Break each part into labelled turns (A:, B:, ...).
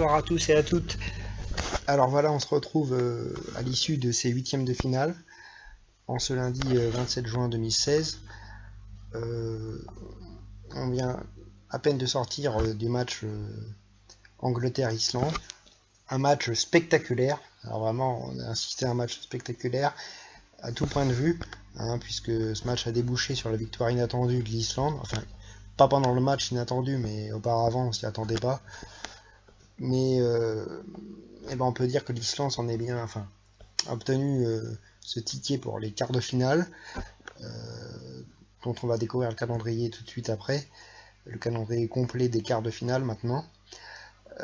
A: bonsoir à tous et à toutes. Alors voilà, on se retrouve à l'issue de ces huitièmes de finale, en ce lundi 27 juin 2016. On vient à peine de sortir du match Angleterre-Islande. Un match spectaculaire. Alors vraiment, on a insisté à un match spectaculaire à tout point de vue, puisque ce match a débouché sur la victoire inattendue de l'Islande. Enfin, pas pendant le match inattendu, mais auparavant, on s'y attendait pas. Mais on peut dire que l'Islande s'en est bien, enfin, a obtenu ce ticket pour les quarts de finale, dont on va découvrir le calendrier tout de suite après, le calendrier complet des quarts de finale maintenant.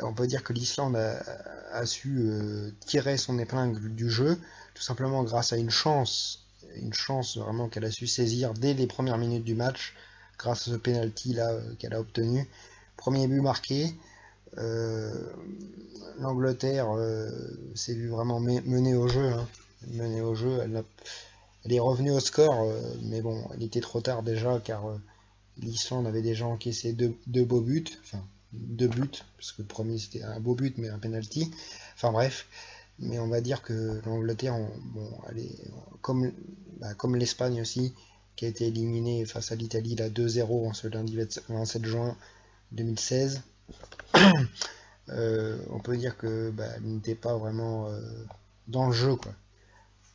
A: On peut dire que l'Islande a su tirer son épingle du jeu, tout simplement grâce à une chance vraiment qu'elle a su saisir dès les premières minutes du match, grâce à ce penalty là qu'elle a obtenu. Premier but marqué. L'Angleterre s'est vue vraiment menée au jeu, elle est revenue au score, mais bon, il était trop tard déjà, car l'Islande avait déjà encaissé deux beaux buts, enfin deux buts, parce que le premier c'était un beau but mais un penalty, enfin bref, mais on va dire que l'Angleterre, elle est comme l'Espagne aussi, qui a été éliminée face à l'Italie là 2-0 en ce lundi 27 juin 2016. On peut dire que elle n'était pas vraiment dans le jeu, quoi.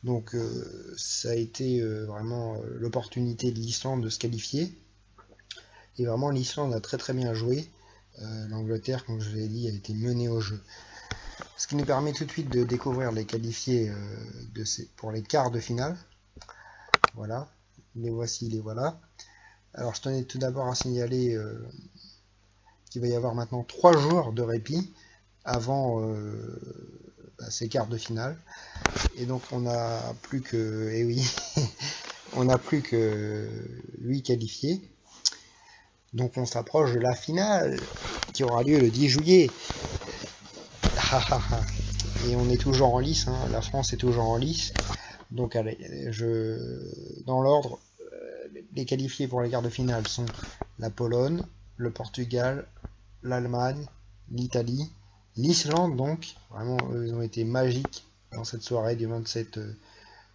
A: Donc ça a été vraiment l'opportunité de l'Islande de se qualifier. Et vraiment l'Islande a très très bien joué. L'Angleterre, comme je l'ai dit, a été menée au jeu. Ce qui nous permet tout de suite de découvrir les qualifiés pour les quarts de finale. Voilà, les voici, les voilà. Alors je tenais tout d'abord à signaler qu'il va y avoir maintenant 3 jours de répit avant ces quarts de finale. Et donc on n'a plus que, on n'a plus que 8 qualifiés. Donc on s'approche de la finale qui aura lieu le 10 juillet. Et on est toujours en lice, la France est toujours en lice. Donc allez, dans l'ordre, les qualifiés pour les quarts de finale sont la Pologne, le Portugal, l'Allemagne, l'Italie, l'Islande. Donc vraiment, ils ont été magiques dans cette soirée du 27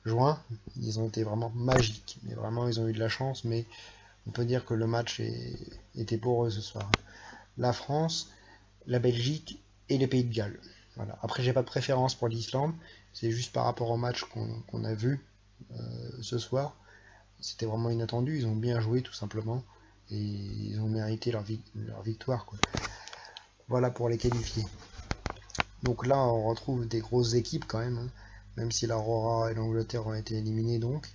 A: juin. Ils ont été vraiment magiques, mais vraiment ils ont eu de la chance, mais on peut dire que le match était pour eux ce soir. La France, la Belgique et les Pays de Galles. Voilà. Après, j'ai pas de préférence pour l'Islande, c'est juste par rapport au match qu'on a vu ce soir. C'était vraiment inattendu, ils ont bien joué tout simplement, et ils ont mérité leur victoire, quoi. Voilà pour les qualifiés. Donc là, on retrouve des grosses équipes quand même, même si l'Aurora et l'Angleterre ont été éliminés. Donc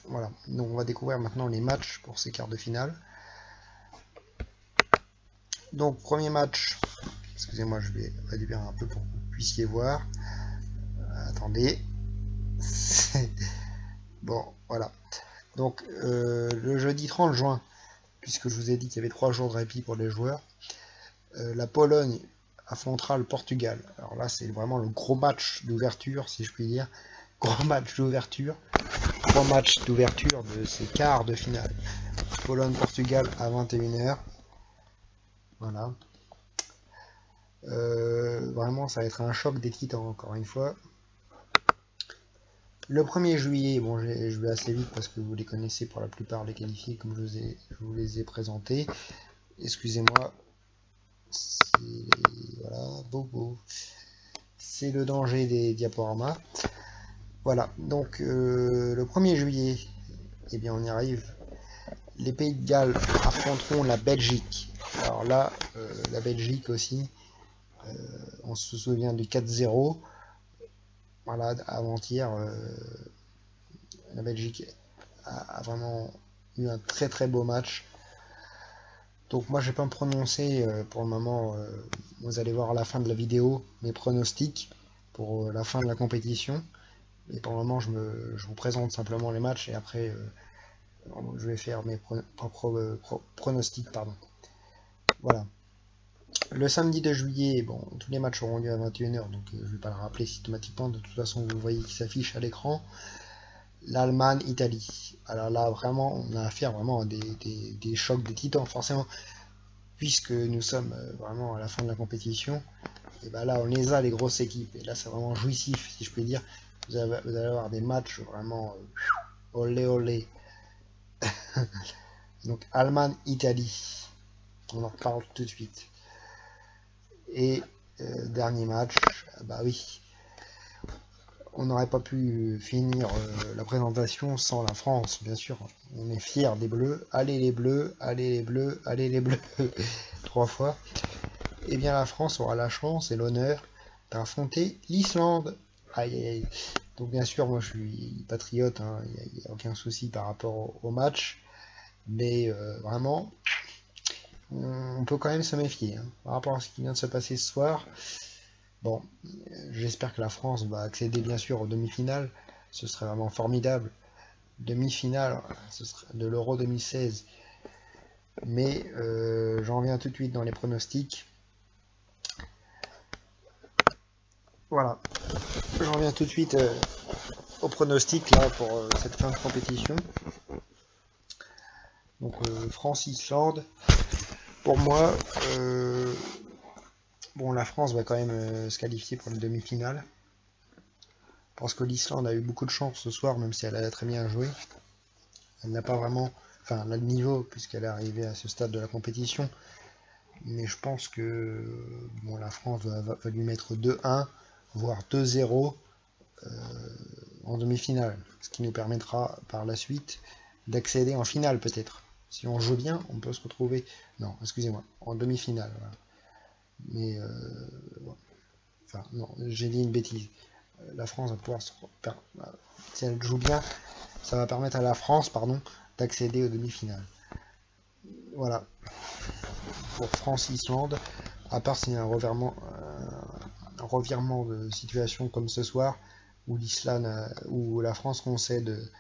A: voilà. Donc on va découvrir maintenant les matchs pour ces quarts de finale. Donc premier match, excusez-moi, je vais réduire un peu pour que vous puissiez voir. Attendez. Bon, voilà. Donc le jeudi 30 juin, puisque je vous ai dit qu'il y avait 3 jours de répit pour les joueurs, la Pologne affrontera le Portugal. Alors là, c'est vraiment le gros match d'ouverture, si je puis dire. Gros match d'ouverture. 3 matchs d'ouverture de ces quarts de finale. Pologne-Portugal à 21h. Voilà. Vraiment, ça va être un choc des titans, encore une fois. Le 1er juillet, bon, je vais assez vite parce que vous les connaissez pour la plupart les qualifiés, comme je vous les ai présentés. Excusez-moi. Voilà, bobo. C'est le danger des diaporamas. Voilà, donc le 1er juillet, eh bien on y arrive. Les Pays de Galles affronteront la Belgique. Alors là, la Belgique aussi, on se souvient du 4-0. Voilà, avant-hier, la Belgique a vraiment eu un très très beau match. Donc moi je vais pas me prononcer pour le moment. Vous allez voir à la fin de la vidéo mes pronostics pour la fin de la compétition. Et pour le moment je vous présente simplement les matchs et après je vais faire mes propres pronostics. Pardon. Voilà. Le samedi 2 juillet, bon, tous les matchs auront lieu à 21h, donc je ne vais pas le rappeler systématiquement, de toute façon vous voyez qui s'affiche à l'écran. L'Allemagne, Italie. Alors là vraiment, on a affaire vraiment à des chocs des titans. Forcément, puisque nous sommes vraiment à la fin de la compétition, et ben là on les a les grosses équipes, et là c'est vraiment jouissif si je puis dire. Vous allez avoir des matchs vraiment olé olé. Donc Allemagne, Italie, on en reparle tout de suite. Et dernier match, bah oui, on n'aurait pas pu finir la présentation sans la France, bien sûr. On est fiers des Bleus. Allez les Bleus, allez les Bleus, allez les Bleus. 3 fois. Et bien la France aura la chance et l'honneur d'affronter l'Islande. Aïe aïe aïe. Donc bien sûr, moi je suis patriote, hein, il n'y a aucun souci par rapport au match. Mais vraiment, on peut quand même se méfier, hein, par rapport à ce qui vient de se passer ce soir. Bon, j'espère que la France va accéder bien sûr aux demi-finales. Ce serait vraiment formidable. Demi-finale, ce serait de l'Euro 2016. Mais j'en reviens tout de suite dans les pronostics. Voilà. J'en reviens tout de suite aux pronostics là pour cette fin de compétition. Donc France-Islande. Pour moi, bon, la France va quand même se qualifier pour les demi-finales. Je pense que l'Islande a eu beaucoup de chance ce soir, même si elle a très bien joué. Elle n'a pas vraiment, enfin, elle a le niveau puisqu'elle est arrivée à ce stade de la compétition. Mais je pense que bon, la France va lui mettre 2-1, voire 2-0 en demi-finale. Ce qui nous permettra par la suite d'accéder en finale peut-être. Si on joue bien, on peut se retrouver. Non, excusez-moi, en demi-finale. Voilà. Mais enfin, non, j'ai dit une bêtise. La France va pouvoir si elle joue bien, ça va permettre à la France, pardon, d'accéder aux demi-finales. Voilà. Pour France-Islande, à part s'il y a un revirement de situation comme ce soir, où où la France concède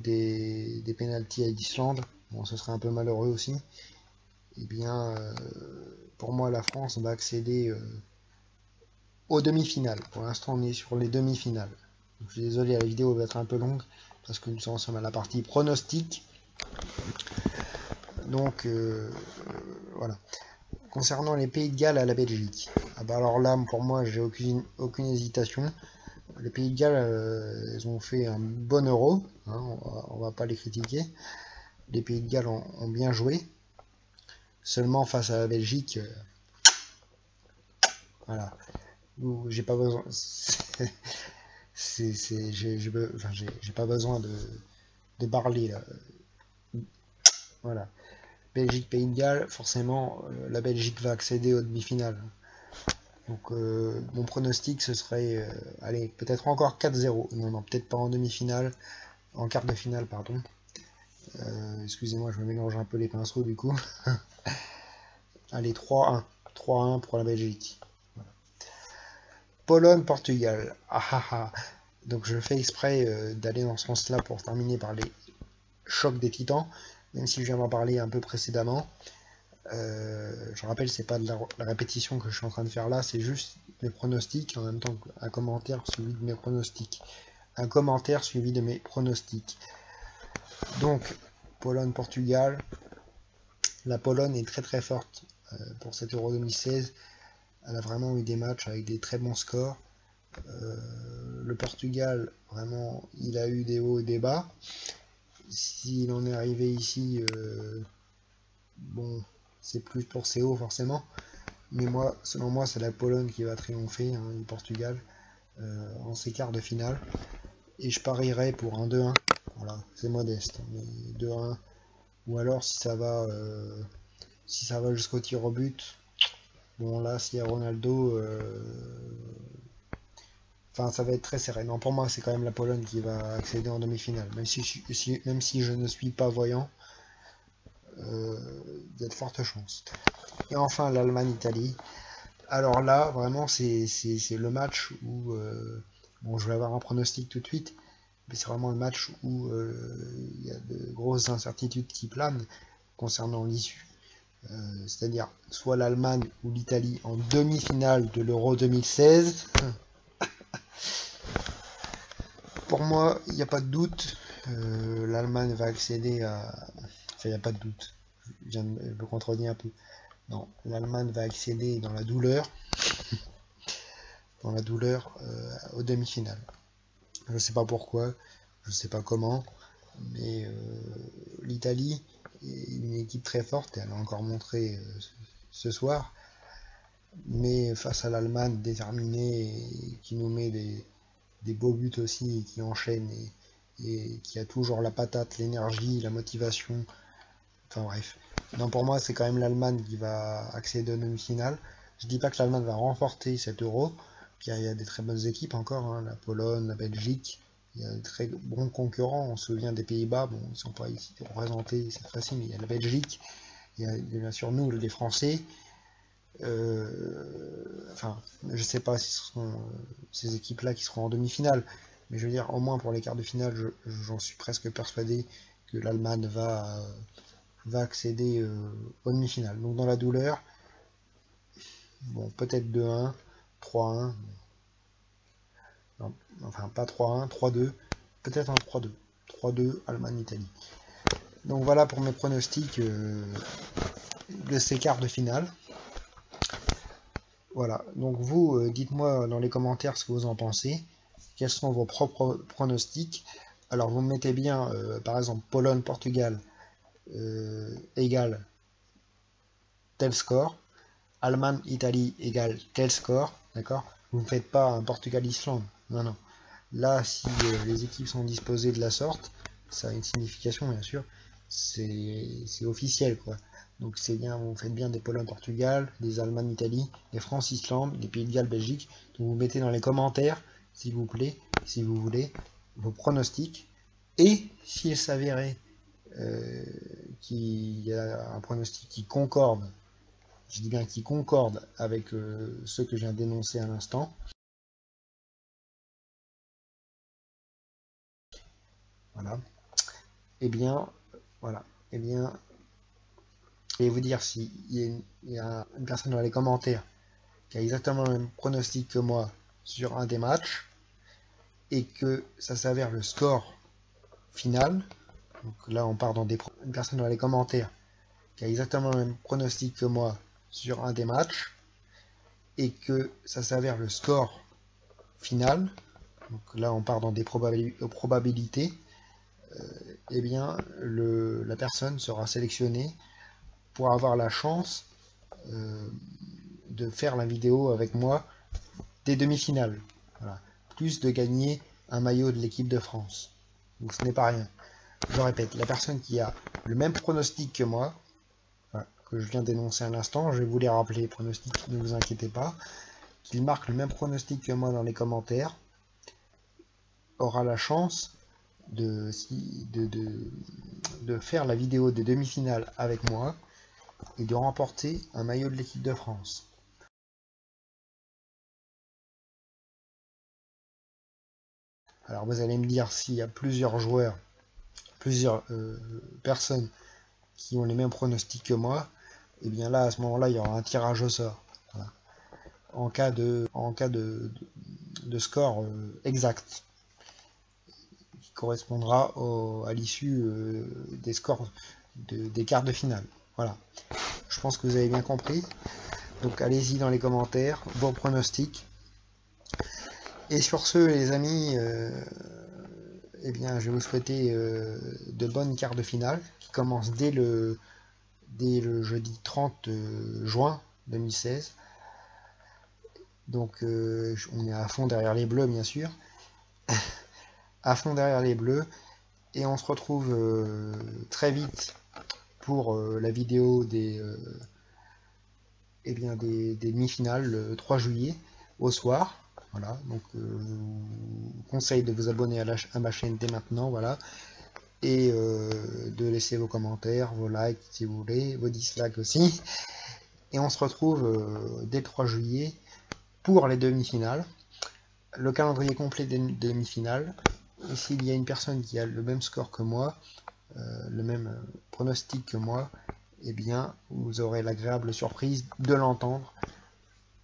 A: des pénaltys à l'Islande, bon, ce serait un peu malheureux aussi. Et bien, pour moi, la France va accéder aux demi-finales. Pour l'instant, on est sur les demi-finales. Donc, je suis désolé, la vidéo va être un peu longue parce que nous en sommes à la partie pronostic. Donc, voilà. Concernant les Pays de Galles à la Belgique, ah bah alors là, pour moi, j'ai aucune hésitation. Les Pays de Galles, ils ont fait un bon Euro, hein, on va pas les critiquer. Les Pays de Galles ont bien joué. Seulement face à la Belgique, voilà. J'ai pas besoin. J'ai pas besoin de parler là. Voilà. Belgique, Pays de Galles, forcément, la Belgique va accéder aux demi-finales. Donc, mon pronostic, ce serait, allez, peut-être encore 4-0. Non, peut-être pas en demi-finale, en quart de finale, pardon. Excusez-moi, je me mélange un peu les pinceaux du coup. Allez, 3-1. 3-1 pour la Belgique. Voilà. Pologne-Portugal. Ah ah ah. Donc, je fais exprès d'aller dans ce sens-là pour terminer par les chocs des titans, même si je viens d'en parler un peu précédemment. Je rappelle, c'est pas de la répétition que je suis en train de faire là, c'est juste mes pronostics, en même temps qu'un commentaire suivi de mes pronostics. Un commentaire suivi de mes pronostics. Donc, Pologne-Portugal. La Pologne est très très forte pour cet Euro 2016. Elle a vraiment eu des matchs avec des très bons scores. Le Portugal, vraiment, il a eu des hauts et des bas. S'il en est arrivé ici, bon, c'est plus pour ses hauts forcément. Mais moi, selon moi, c'est la Pologne qui va triompher, hein, le Portugal, en ces quarts de finale. Et je parierais pour un 2-1. Voilà, c'est modeste, mais 2-1. Ou alors si ça va jusqu'au tir au but, bon là s'il y a Ronaldo, enfin ça va être très serré. Non, pour moi c'est quand même la Pologne qui va accéder en demi-finale, même si je ne suis pas voyant, il y a de fortes chances. Et enfin l'Allemagne-Italie. Alors là vraiment c'est le match où bon, je vais avoir un pronostic tout de suite, mais c'est vraiment le match où il y a de grosses incertitudes qui planent concernant l'issue. C'est-à-dire soit l'Allemagne ou l'Italie en demi-finale de l'Euro 2016. Pour moi, il n'y a pas de doute. L'Allemagne va accéder à... Enfin, il n'y a pas de doute. je me contredis un peu. Non, l'Allemagne va accéder dans la douleur aux demi-finales. Je ne sais pas pourquoi, je ne sais pas comment, mais l'Italie est une équipe très forte et elle a encore montré ce soir. Mais face à l'Allemagne déterminée et qui nous met des beaux buts aussi et qui enchaîne et qui a toujours la patate, l'énergie, la motivation. Enfin bref. Donc pour moi, c'est quand même l'Allemagne qui va accéder aux demi-finales. Je dis pas que l'Allemagne va remporter cet Euro. Il y a des très bonnes équipes encore, hein, la Pologne, la Belgique. Il y a des très bons concurrents. On se souvient des Pays-Bas. Bon, ils ne sont pas ici représentés cette fois-ci, mais il y a la Belgique. Il y a bien sûr nous, les Français. Enfin, je sais pas si ce sont ces équipes-là qui seront en demi-finale, mais je veux dire, au moins pour les quarts de finale, j'en suis presque persuadé que l'Allemagne va accéder aux demi-finales. Donc dans la douleur, bon, peut-être 2-1, 3-1, non, enfin pas 3-1, 3-2, peut-être un 3-2, 3-2 Allemagne-Italie. Donc voilà pour mes pronostics de ces quarts de finale. Voilà, donc vous, dites-moi dans les commentaires ce que vous en pensez, quels sont vos propres pronostics. Alors vous mettez bien, par exemple, Pologne-Portugal égale tel score, Allemagne-Italie égale tel score, d'accord? Vous ne faites pas un Portugal-Islande, non, non. Là, si les équipes sont disposées de la sorte, ça a une signification, bien sûr, c'est officiel, quoi. Donc c'est bien, vous faites bien des Pologne-Portugal, des Allemagne-Italie, des France-Islande, des Pays de Galles-Belgique. Donc vous mettez dans les commentaires, s'il vous plaît, si vous voulez, vos pronostics. Et s'il s'avérait qu'il y a un pronostic qui concorde, je dis bien qui concorde avec ceux que je viens d'énoncer à l'instant, voilà, et bien, voilà, et bien, je vais vous dire s'il y a une personne dans les commentaires qui a exactement le même pronostic que moi sur un des matchs et que ça s'avère le score final. Donc là, on part dans une personne dans les commentaires qui a exactement le même pronostic que moi sur un des matchs et que ça s'avère le score final. Donc là, on part dans des probabilités. Eh bien, la personne sera sélectionnée pour avoir la chance de faire la vidéo avec moi des demi-finales. Voilà. Plus de gagner un maillot de l'équipe de France. Donc ce n'est pas rien. Je répète, la personne qui a le même pronostic que moi, voilà, que je viens d'énoncer à l'instant, je vais vous les rappeler les pronostics, ne vous inquiétez pas, qu'il marque le même pronostic que moi dans les commentaires, aura la chance de faire la vidéo des demi-finales avec moi et de remporter un maillot de l'équipe de France. Alors vous allez me dire s'il y a plusieurs joueurs, plusieurs personnes qui ont les mêmes pronostics que moi, et bien là à ce moment-là il y aura un tirage au sort. Voilà. En cas de score exact qui correspondra à l'issue des scores des quarts de finale. Voilà. Je pense que vous avez bien compris. Donc allez-y dans les commentaires, vos pronostics. Et sur ce, les amis, eh bien, je vais vous souhaiter de bonnes quarts de finale qui commencent dès le jeudi 30 juin 2016. Donc on est à fond derrière les bleus, bien sûr. À fond derrière les bleus. Et on se retrouve très vite pour la vidéo des demi-finales le 3 juillet au soir. Voilà, donc je vous conseille de vous abonner à ma chaîne dès maintenant, voilà, et de laisser vos commentaires, vos likes si vous voulez, vos dislikes aussi. Et on se retrouve dès le 3 juillet pour les demi-finales, le calendrier complet des demi-finales. Et s'il y a une personne qui a le même score que moi, le même pronostic que moi, eh bien, vous aurez l'agréable surprise de l'entendre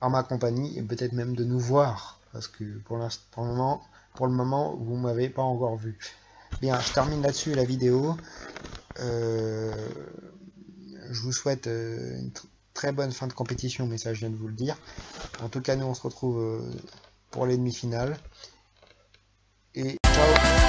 A: en ma compagnie et peut-être même de nous voir parce que pour le moment vous m'avez pas encore vu. Bien, je termine là-dessus la vidéo. je vous souhaite une très bonne fin de compétition, mais ça je viens de vous le dire. En tout cas, nous on se retrouve pour les demi-finales. Et ciao!